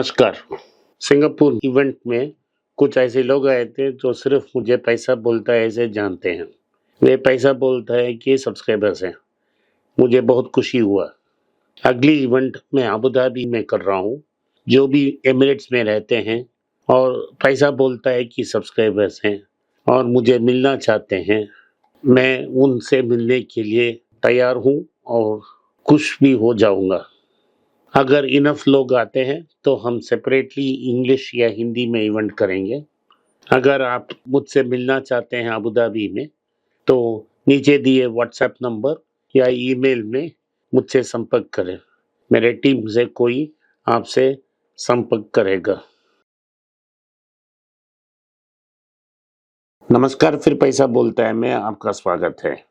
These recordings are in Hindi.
नमस्कार। सिंगापुर इवेंट में कुछ ऐसे लोग आए थे जो सिर्फ मुझे पैसा बोलता है ऐसे जानते हैं। वे पैसा बोलता है कि सब्सक्राइबर्स हैं। मुझे बहुत खुशी हुआ। अगली इवेंट मैं अबू धाबी में कर रहा हूँ। जो भी एमिरेट्स में रहते हैं और पैसा बोलता है कि सब्सक्राइबर्स हैं और मुझे मिलना चाहते हैं, मैं उनसे मिलने के लिए तैयार हूँ और खुश भी हो जाऊँगा। अगर इनफ लोग आते हैं तो हम सेपरेटली इंग्लिश या हिंदी में इवेंट करेंगे। अगर आप मुझसे मिलना चाहते हैं अबू धाबी में तो नीचे दिए व्हाट्सएप नंबर या ईमेल में मुझसे संपर्क करें। मेरे टीम से कोई आपसे संपर्क करेगा। नमस्कार, फिर पैसा बोलता है में आपका स्वागत है।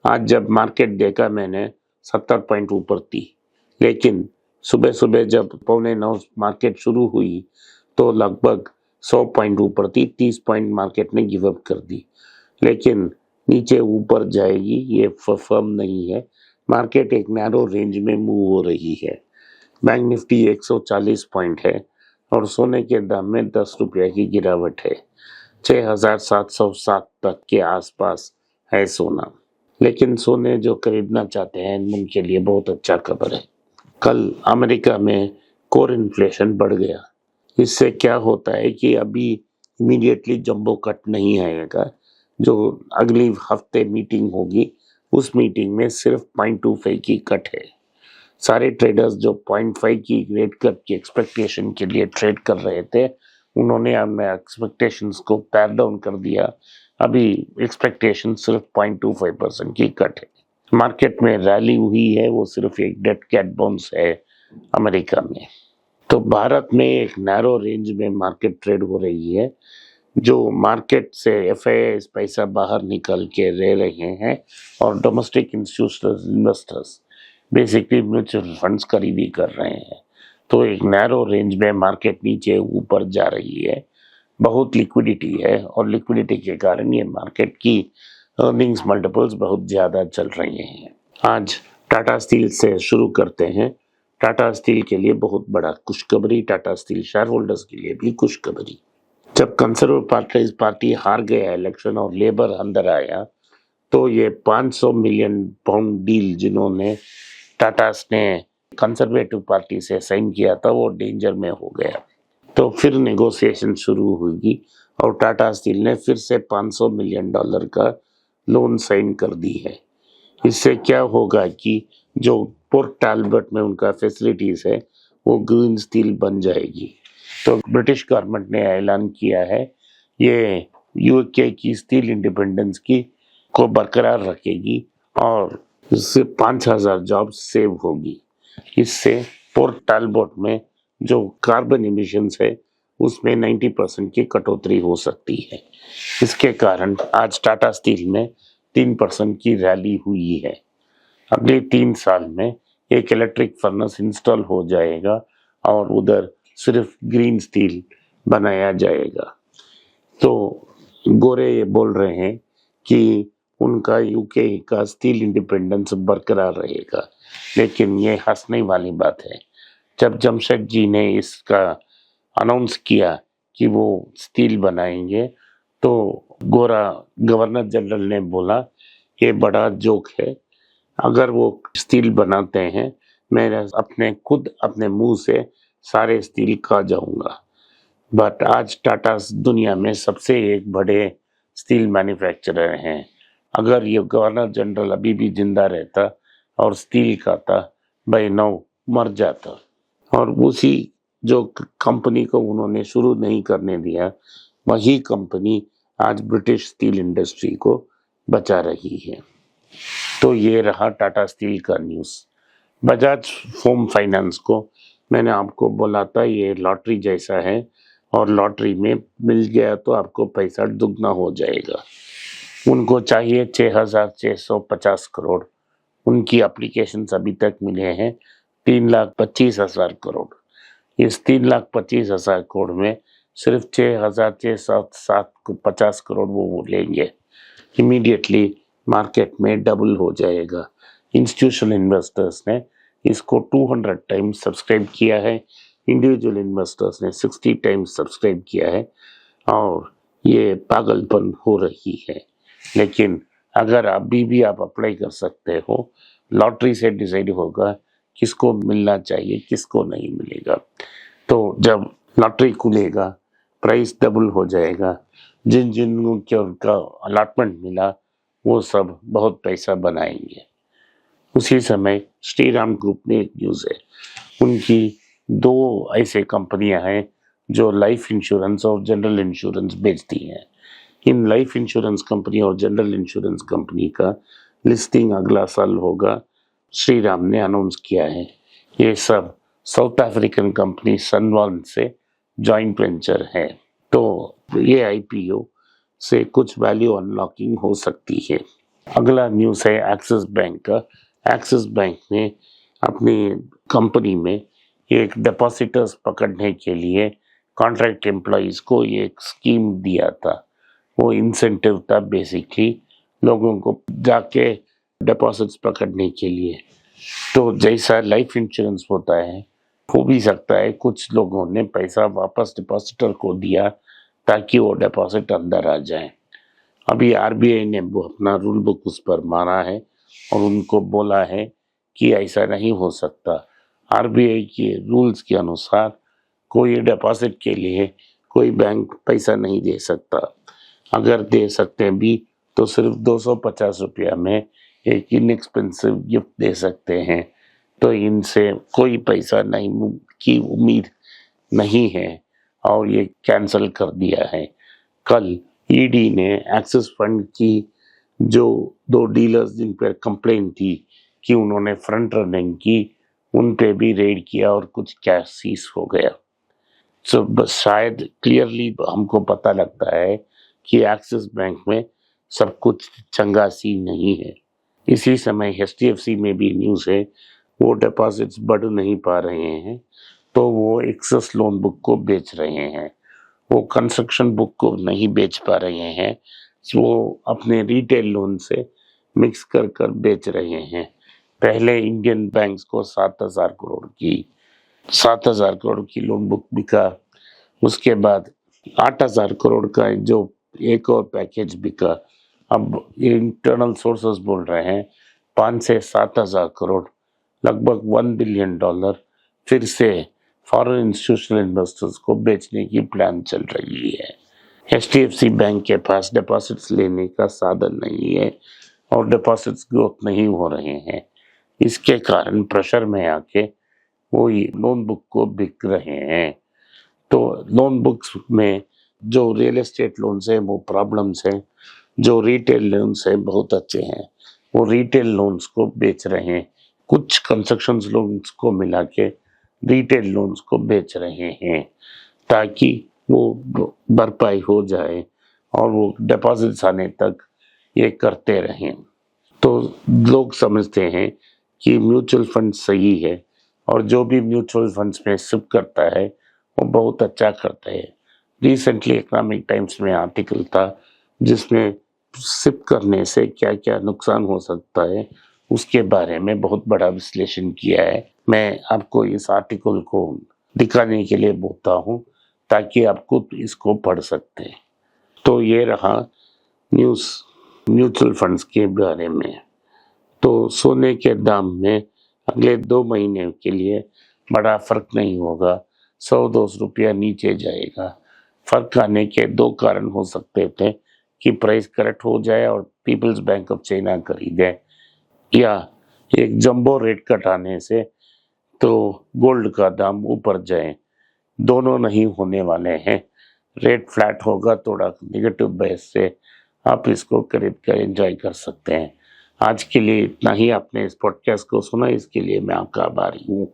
आज जब मार्केट देखा मैंने 70 पॉइंट ऊपर थी, लेकिन सुबह सुबह जब 8:45 मार्केट शुरू हुई तो लगभग 100 पॉइंट ऊपर थी। 30 पॉइंट मार्केट ने गिव अप कर दी, लेकिन नीचे ऊपर जाएगी ये फर्म नहीं है। मार्केट एक नैरो रेंज में मूव हो रही है। बैंक निफ्टी 140 पॉइंट है और सोने के दाम में 10 रुपये की गिरावट है। 6707 तक के आसपास है सोना, लेकिन सोने जो खरीदना चाहते हैं उनके लिए बहुत अच्छा खबर है। कल अमेरिका में कोर इन्फ्लेशन बढ़ गया। इससे क्या होता है कि अभी इमीडिएटली जंबो कट नहीं आएगा। जो अगली हफ्ते मीटिंग होगी उस मीटिंग में सिर्फ 0.25 की कट है। सारे ट्रेडर्स जो 0.5 की रेट कट की एक्सपेक्टेशन के लिए ट्रेड कर रहे थे, उन्होंने अपने एक्सपेक्टेशंस को पैर डाउन कर दिया। अभी एक्सपेक्टेशन सिर्फ 0.25% की कट है। मार्केट में रैली हुई है, वो सिर्फ एक डेड कैट बाउंस है अमेरिका में। तो भारत में एक नैरो रेंज में मार्केट ट्रेड हो रही है। जो मार्केट से एफआईआई पैसा बाहर निकल के ले रहे हैं और domestic institutional investors basically mutual funds खरीदी कर रहे हैं। तो एक नैरो रेंज में मार्केट नीचे ऊपर जा रही है। बहुत लिक्विडिटी है और लिक्विडिटी के कारण ये मार्केट की अर्निंग्स मल्टीपल्स बहुत ज़्यादा चल रही हैं। आज टाटा स्टील से शुरू करते हैं। टाटा स्टील के लिए बहुत बड़ा खुशखबरी, टाटा स्टील शेयर होल्डर्स के लिए भी खुशखबरी। जब कंजर्वेटिव पार्टी हार गया इलेक्शन और लेबर अंदर आया तो ये 500 मिलियन पाउंड डील जिन्होंने टाटा ने कंजर्वेटिव पार्टी से साइन किया था वो डेंजर में हो गया। तो फिर नेगोशिएशन शुरू हुई और टाटा स्टील ने फिर से $500 मिलियन का लोन साइन कर दी है। इससे क्या होगा कि जो पोर्ट टैल्बर्ट में उनका फैसिलिटीज है वो ग्रीन स्टील बन जाएगी। तो ब्रिटिश गवर्नमेंट ने ऐलान किया है ये यूके की स्टील इंडिपेंडेंस की को बरकरार रखेगी और इससे 5000 जॉब सेव होगी। इससे पोर्ट टैल्बर्ट में जो कार्बन इमिशंस है उसमें 90% की कटौती हो सकती है। इसके कारण आज टाटा स्टील में 3% की रैली हुई है। अगले 3 साल में एक इलेक्ट्रिक फर्नेस इंस्टॉल हो जाएगा और उधर सिर्फ ग्रीन स्टील बनाया जाएगा। तो गोरे ये बोल रहे हैं कि उनका यूके का स्टील इंडिपेंडेंस बरकरार रहेगा, लेकिन ये हंसने वाली बात है। जब जमशेद जी ने इसका अनाउंस किया कि वो स्टील बनाएंगे तो गोरा गवर्नर जनरल ने बोला ये बड़ा जोक है। अगर वो स्टील बनाते हैं मैं अपने मुंह से सारे स्टील खा जाऊंगा। बट आज टाटा दुनिया में सबसे एक बड़े स्टील मैन्युफैक्चरर हैं। अगर ये गवर्नर जनरल अभी भी जिंदा रहता और स्टील खाता, बाय नाउ मर जाता। और उसी जो कंपनी को उन्होंने शुरू नहीं करने दिया, वही कंपनी आज ब्रिटिश स्टील इंडस्ट्री को बचा रही है। तो ये रहा टाटा स्टील का न्यूज़। बजाज होम फाइनेंस को मैंने आपको बोला था ये लॉटरी जैसा है और लॉटरी में मिल गया तो आपको पैसा दुगना हो जाएगा। उनको चाहिए 6,650 करोड़। उनकी एप्लीकेशन अभी तक मिले हैं 3,25,000 करोड़। इस 3,25,000 करोड़ में सिर्फ 6,650 करोड़ वो लेंगे। इमीडिएटली मार्केट में डबल हो जाएगा। इंस्टीट्यूशनल इन्वेस्टर्स ने इसको 200 टाइम्स सब्सक्राइब किया है। इंडिविजुअल इन्वेस्टर्स ने 60 टाइम्स सब्सक्राइब किया है और ये पागलपन हो रही है। लेकिन अगर अभी भी आप अप्लाई कर सकते हो, लॉटरी से डिसाइड होगा किसको मिलना चाहिए किसको नहीं मिलेगा। तो जब लॉटरी खुलेगा प्राइस डबल हो जाएगा, जिन जिन को उनका अलॉटमेंट मिला वो सब बहुत पैसा बनाएंगे। उसी समय श्रीराम ग्रुप ने एक न्यूज़ है, उनकी 2 ऐसे कंपनियां हैं जो लाइफ इंश्योरेंस और जनरल इंश्योरेंस बेचती हैं। इन लाइफ इंश्योरेंस कंपनी और जनरल इंश्योरेंस कंपनी का लिस्टिंग अगला साल होगा, श्रीराम ने अनाउंस किया है। ये सब साउथ अफ्रीकन कंपनी सनवान से जॉइंट वेंचर है। तो ये आईपीओ से कुछ वैल्यू अनलॉकिंग हो सकती है। अगला न्यूज़ है एक्सिस बैंक का। एक्सिस बैंक ने अपनी कंपनी में एक डिपॉजिटर्स पकड़ने के लिए कॉन्ट्रैक्ट एम्प्लॉइज को एक स्कीम दिया था। वो इंसेंटिव था बेसिकली लोगों को जाके डिपॉजिट्स पकड़ने के लिए। तो जैसा लाइफ इंश्योरेंस होता है हो भी सकता है कुछ लोगों ने पैसा वापस डिपॉजिटर को दिया ताकि वो डिपॉजिट अंदर आ जाए। अभी आरबीआई ने अपना रूल बुक उस पर मारा है और उनको बोला है कि ऐसा नहीं हो सकता। आरबीआई के रूल्स के अनुसार कोई डिपॉजिट के लिए कोई बैंक पैसा नहीं दे सकता। अगर दे सकते हैं भी तो सिर्फ 250 रुपया में एक इनएक्सपेंसिव गिफ्ट दे सकते हैं। तो इनसे कोई पैसा नहीं की उम्मीद नहीं है और ये कैंसिल कर दिया है। कल ईडी ने एक्सिस फंड की जो 2 डीलर्स जिन पर कंप्लेंट थी कि उन्होंने फ्रंट रनिंग की, उन पे भी रेड किया और कुछ कैश सीज हो गया। तो बस शायद क्लियरली हमको पता लगता है कि एक्सिस बैंक में सब कुछ चंगा सी नहीं है। इसी समय एचडीएफसी में भी न्यूज़ है, वो डिपॉजिट्स बढ़ नहीं पा रहे हैं तो वो एक्सेस लोन बुक को बेच रहे हैं। वो कंस्ट्रक्शन बुक को नहीं बेच पा रहे हैं, वो अपने रिटेल लोन से मिक्स कर कर बेच रहे हैं। पहले इंडियन बैंक्स को 7,000 करोड़ की लोन बुक बिका। उसके बाद 8,000 करोड़ का जो एक और पैकेज बिका। अब इंटरनल सोर्सेस बोल रहे हैं 5 से 7,000 करोड़, लगभग $1 बिलियन फिर से फॉरेन इंस्टीट्यूशनल इन्वेस्टर्स को बेचने की प्लान चल रही है। एचडीएफसी बैंक के पास डिपॉजिट्स लेने का साधन नहीं है और डिपॉजिट्स ग्रोथ नहीं हो रहे हैं। इसके कारण प्रेशर में आके वो लोन बुक को बिक रहे हैं। तो लोन बुक्स में जो रियल एस्टेट लोन्स हैं वो प्रॉब्लम्स हैं, जो रिटेल लोन्स हैं बहुत अच्छे हैं, वो रिटेल लोन्स को बेच रहे हैं। कुछ कंस्ट्रक्शन लोन्स को मिला के रिटेल लोन्स को बेच रहे हैं ताकि वो भरपाई हो जाए और वो डिपॉजिट्स आने तक ये करते रहें। तो लोग समझते हैं कि म्यूचुअल फंड सही है और जो भी म्यूचुअल फंड्स में सिप करता है वो बहुत अच्छा करता है। रिसेंटली इकोनॉमिक टाइम्स में आर्टिकल था जिसमें सिप करने से क्या क्या नुकसान हो सकता है उसके बारे में बहुत बड़ा विश्लेषण किया है। मैं आपको इस आर्टिकल को दिखाने के लिए बोलता हूँ ताकि आप खुद इसको पढ़ सकते हैं। तो ये रहा न्यूज़ म्यूचुअल फंड्स के बारे में। तो सोने के दाम में अगले 2 महीने के लिए बड़ा फर्क नहीं होगा, 100-200 रुपया नीचे जाएगा। फर्क आने के 2 कारण हो सकते थे कि प्राइस करेक्ट हो जाए और पीपल्स बैंक ऑफ चाइना खरीदे, या एक जंबो रेट कट आने से तो गोल्ड का दाम ऊपर जाए। दोनों नहीं होने वाले हैं। रेट फ्लैट होगा, थोड़ा नेगेटिव बेस से आप इसको खरीद कर एंजॉय कर सकते हैं। आज के लिए इतना ही। आपने इस पॉडकास्ट को सुना, इसके लिए मैं आपका आभारी हूँ।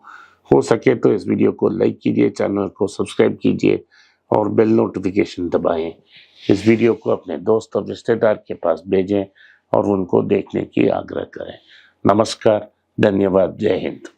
हो सके तो इस वीडियो को लाइक कीजिए, चैनल को सब्सक्राइब कीजिए और बेल नोटिफिकेशन दबाएं। इस वीडियो को अपने दोस्त और रिश्तेदार के पास भेजें और उनको देखने की आग्रह करें। नमस्कार, धन्यवाद, जय हिंद।